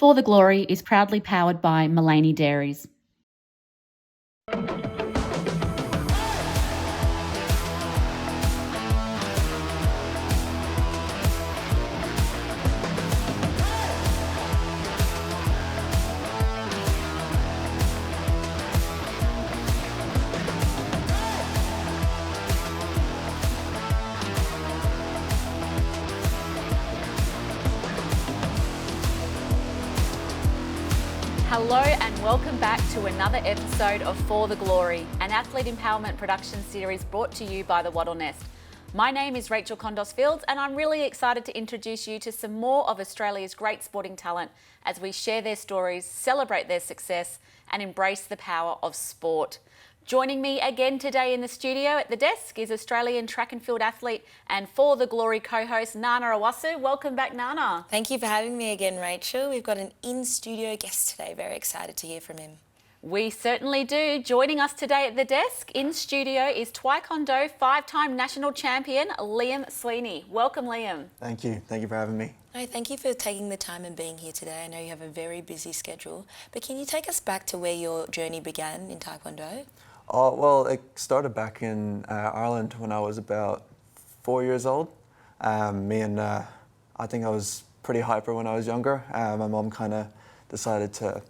For the Glory is proudly powered by Mullaney Dairies. Hello and welcome back to another episode of For the Glory, an athlete empowerment production series brought to you by the Wattle Nest. My name is Rachel Condos Fields and I'm really excited to introduce you to some more of Australia's great sporting talent as we share their stories, celebrate their success and embrace the power of sport. Joining me again today in the studio at the desk is Australian track and field athlete and For the Glory co-host Nana Awasu. Welcome back, Nana. Thank you for having me again, Rachel. We've got an in-studio guest today. Very excited to hear from him. We certainly do. Joining us today at the desk in studio is Taekwondo five-time national champion Liam Sweeney. Welcome, Liam. Thank you. Thank you for having me. No, thank you for taking the time and being here today. I know you have a very busy schedule, but can you take us back to where your journey began in Taekwondo? Oh, well, it started back in Ireland when I was about 4 years old. I think I was pretty hyper when I was younger. My mum kind of decided to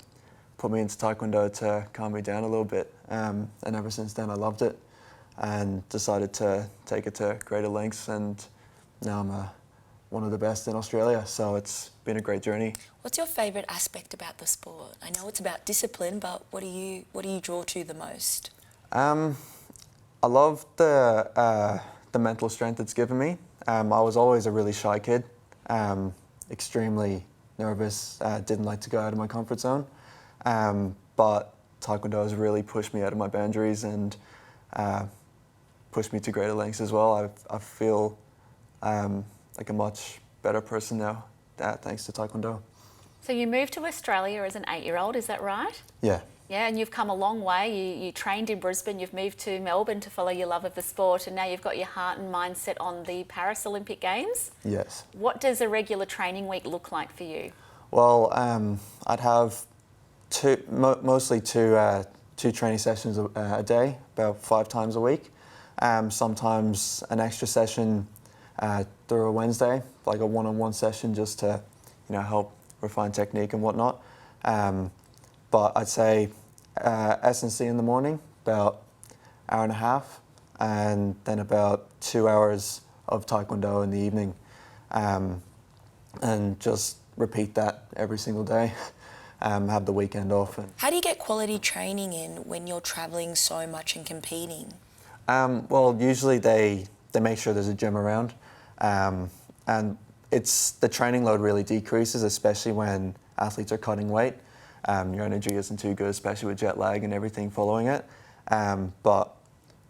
put me into Taekwondo to calm me down a little bit. And ever since then, I loved it and decided to take it to greater lengths. And now I'm one of the best in Australia. So it's been a great journey. What's your favourite aspect about the sport? I know it's about discipline, but what do you draw to the most? I love the mental strength it's given me. I was always a really shy kid, extremely nervous, didn't like to go out of my comfort zone. But Taekwondo has really pushed me out of my boundaries and pushed me to greater lengths as well. I feel like a much better person now, thanks to Taekwondo. So you moved to Australia as an 8-year-old, is that right? Yeah. Yeah, and you've come a long way. You trained in Brisbane, you've moved to Melbourne to follow your love of the sport, and now you've got your heart and mind set on the Paris Olympic Games. Yes. What does a regular training week look like for you? Well, I'd have mostly two training sessions a day, about 5 times a week. Sometimes an extra session through a Wednesday, like a one-on-one session just to, help refine technique and whatnot. But I'd say S&C in the morning, about hour and a half, and then about 2 hours of Taekwondo in the evening. And just repeat that every single day, have the weekend off. How do you get quality training in when you're travelling so much and competing? Well, usually they make sure there's a gym around. And the training load really decreases, especially when athletes are cutting weight. Your energy isn't too good, especially with jet lag and everything following it. But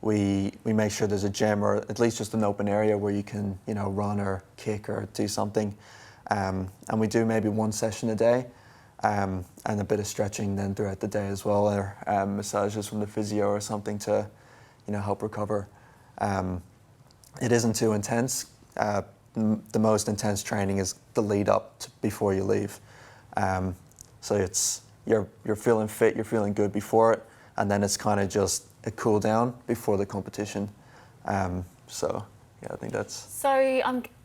we make sure there's a gym or at least just an open area where you can, run or kick or do something. And we do maybe one session a day and a bit of stretching then throughout the day as well, or massages from the physio or something to, help recover. It isn't too intense. The most intense training is the lead up to before you leave. So it's you're feeling fit, you're feeling good before it, and then it's kind of just a cool down before the competition. So yeah, I think that's. So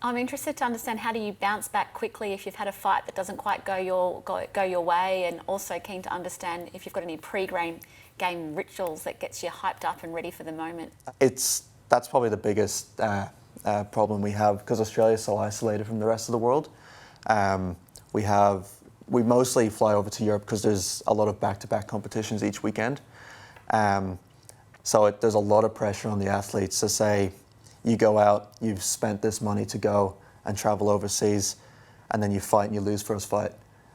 I'm interested to understand, how do you bounce back quickly if you've had a fight that doesn't quite go your way, and also keen to understand if you've got any pre-game rituals that gets you hyped up and ready for the moment. That's probably the biggest problem we have, because Australia is so isolated from the rest of the world. We mostly fly over to Europe because there's a lot of back-to-back competitions each weekend. So there's a lot of pressure on the athletes to say, you go out, you've spent this money to go and travel overseas, and then you fight and you lose first fight,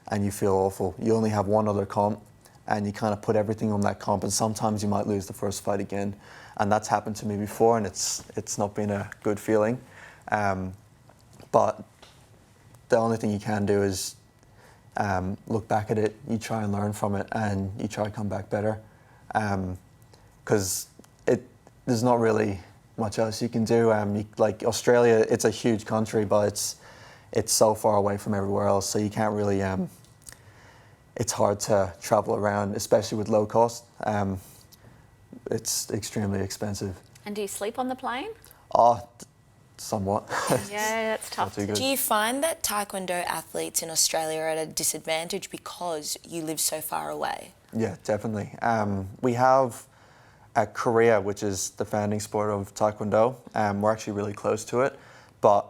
and you feel awful. You only have one other comp, and you kind of put everything on that comp, and sometimes you might lose the first fight again. And that's happened to me before, and it's not been a good feeling. But the only thing you can do is look back at it, you try and learn from it, and you try to come back better. Because there's not really much else you can do. Like Australia, it's a huge country, but it's so far away from everywhere else, so you can't really it's hard to travel around, especially with low cost. It's extremely expensive. And do you sleep on the plane? Oh, somewhat. Yeah, that's tough. Not too good. Do you find that Taekwondo athletes in Australia are at a disadvantage because you live so far away? Yeah, definitely. We have Korea, which is the founding sport of Taekwondo. We're actually really close to it, but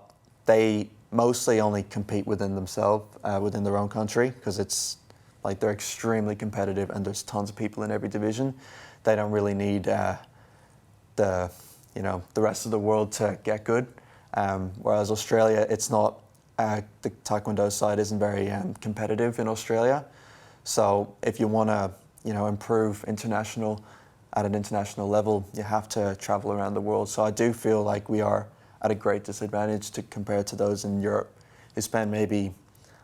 they mostly only compete within themselves, within their own country, because it's like they're extremely competitive and there's tons of people in every division. They don't really need the rest of the world to get good. Whereas Australia, it's not the Taekwondo side isn't very competitive in Australia. So if you want to improve at an international level, you have to travel around the world. So I do feel like we are at a great disadvantage to compare to those in Europe who spend maybe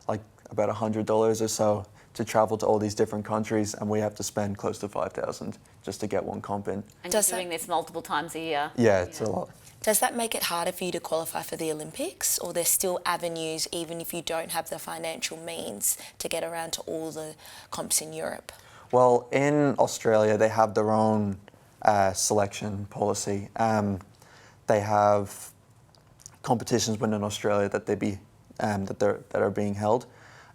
like about $100 or so to travel to all these different countries, and we have to spend close to 5,000 just to get one comp in. And you're doing this multiple times a year. Yeah, it's a lot. Does that make it harder for you to qualify for the Olympics, or there's still avenues, even if you don't have the financial means, to get around to all the comps in Europe? Well, in Australia, they have their own selection policy. They have competitions within Australia that that are being held,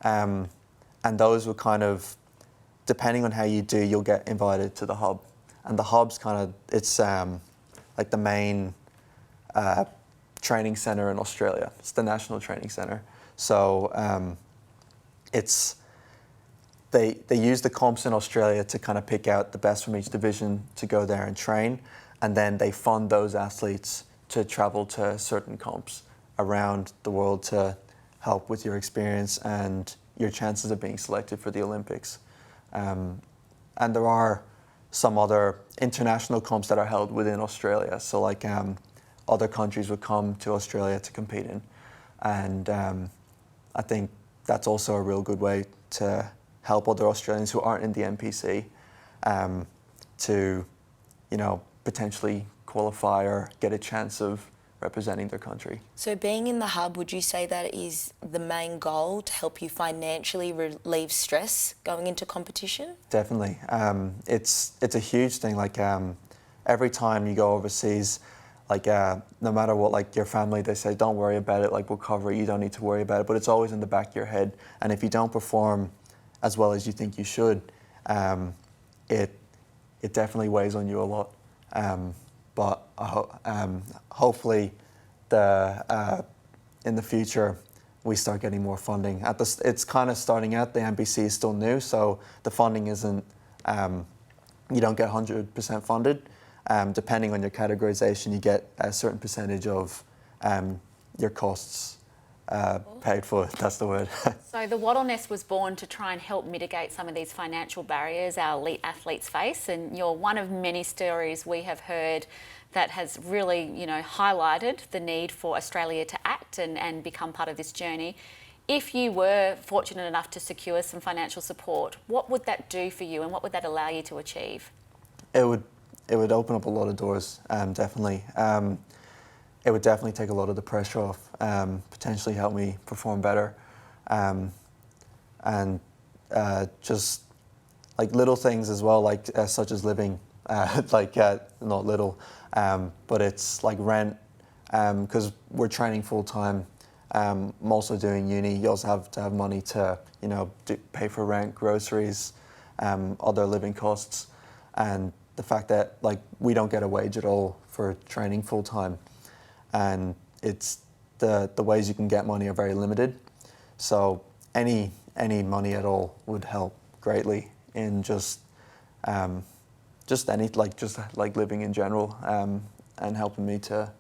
and those will kind of, depending on how you do, you'll get invited to the hub, and the hub's it's like the main training center in Australia. It's the national training center. So they use the comps in Australia to kind of pick out the best from each division to go there and train, and then they fund those athletes to travel to certain comps around the world to help with your experience and your chances of being selected for the Olympics. And there are some other international comps that are held within Australia. So like other countries would come to Australia to compete in. And I think that's also a real good way to help other Australians who aren't in the NPC to, potentially qualify or get a chance of representing their country. So being in the hub, would you say that is the main goal, to help you financially relieve stress going into competition? Definitely. It's a huge thing. Like every time you go overseas, like no matter what, like your family, they say, don't worry about it, like we'll cover it, you don't need to worry about it, but it's always in the back of your head. And if you don't perform as well as you think you should, it definitely weighs on you a lot. But hopefully in the future, we start getting more funding. It's kind of starting out, the NBC is still new, so the funding isn't, you don't get 100% funded. Depending on your categorization, you get a certain percentage of your costs paid for, that's the word. So the Wattle Nest was born to try and help mitigate some of these financial barriers our elite athletes face, and you're one of many stories we have heard that has really, highlighted the need for Australia to act and become part of this journey. If you were fortunate enough to secure some financial support, what would that do for you and what would that allow you to achieve? It would open up a lot of doors, definitely. It would definitely take a lot of the pressure off, potentially help me perform better. And just like little things as well, like such as living, not little, but it's like rent, because we're training full time. I'm also doing uni. You also have to have money to, pay for rent, groceries, other living costs, and the fact that like we don't get a wage at all for training full time, and it's the ways you can get money are very limited. So any money at all would help greatly in just living in general, and helping me to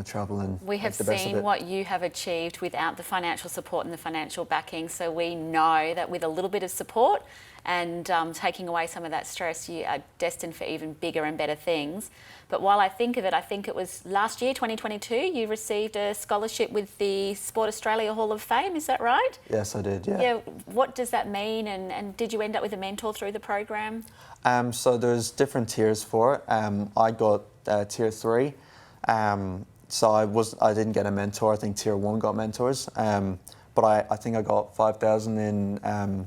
travel and we have make the best of seen it. what you have achieved without the financial support and the financial backing, so we know that with a little bit of support and taking away some of that stress, you are destined for even bigger and better things. But while I think of it, I think it was last year, 2022, you received a scholarship with the Sport Australia Hall of Fame, is that right? Yes, I did, yeah. Yeah, what does that mean, and did you end up with a mentor through the program? So there's different tiers for it. I got tier 3. So I didn't get a mentor. I think tier 1 got mentors. But I think I got 5,000 in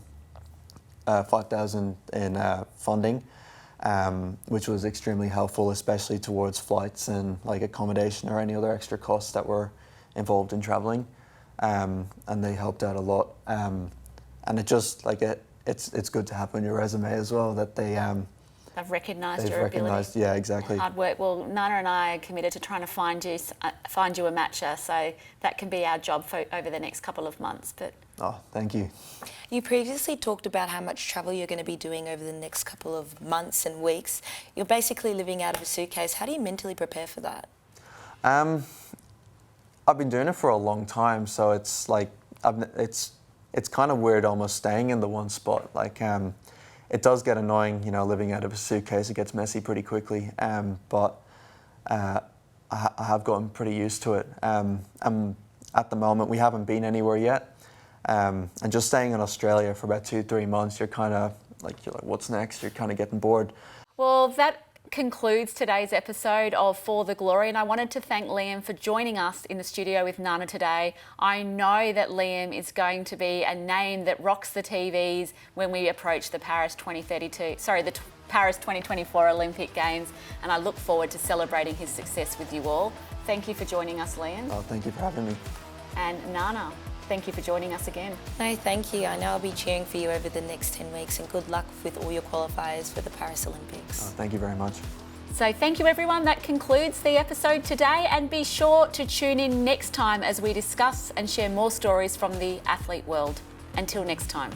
5,000 in funding, which was extremely helpful, especially towards flights and like accommodation or any other extra costs that were involved in traveling. And they helped out a lot. And it just like it's good to have on your resume as well that They've recognised they've your recognised, ability. yeah, exactly. Hard work. Well, Nana and I are committed to trying to find you a matcher, so that can be our job for over the next couple of months. But Oh, thank you. You previously talked about how much travel you're going to be doing over the next couple of months and weeks. You're basically living out of a suitcase. How do you mentally prepare for that? I've been doing it for a long time, so it's like it's kind of weird almost staying in the one spot. Like it does get annoying, living out of a suitcase. It gets messy pretty quickly, but I have gotten pretty used to it. At the moment, we haven't been anywhere yet, and just staying in Australia for about 2-3 months, you're like, what's next? You're kind of getting bored. well, that concludes today's episode of For the Glory, and I wanted to thank Liam for joining us in the studio with Nana today. I know that Liam is going to be a name that rocks the TVs when we approach the Paris 2024 Olympic Games, and I look forward to celebrating his success with you all. Thank you for joining us, Liam. Oh, thank you for having me. And Nana, thank you for joining us again. No, thank you. I know I'll be cheering for you over the next 10 weeks, and good luck with all your qualifiers for the Paris Olympics. Oh, thank you very much. So thank you everyone, that concludes the episode today, and be sure to tune in next time as we discuss and share more stories from the athlete world. Until next time.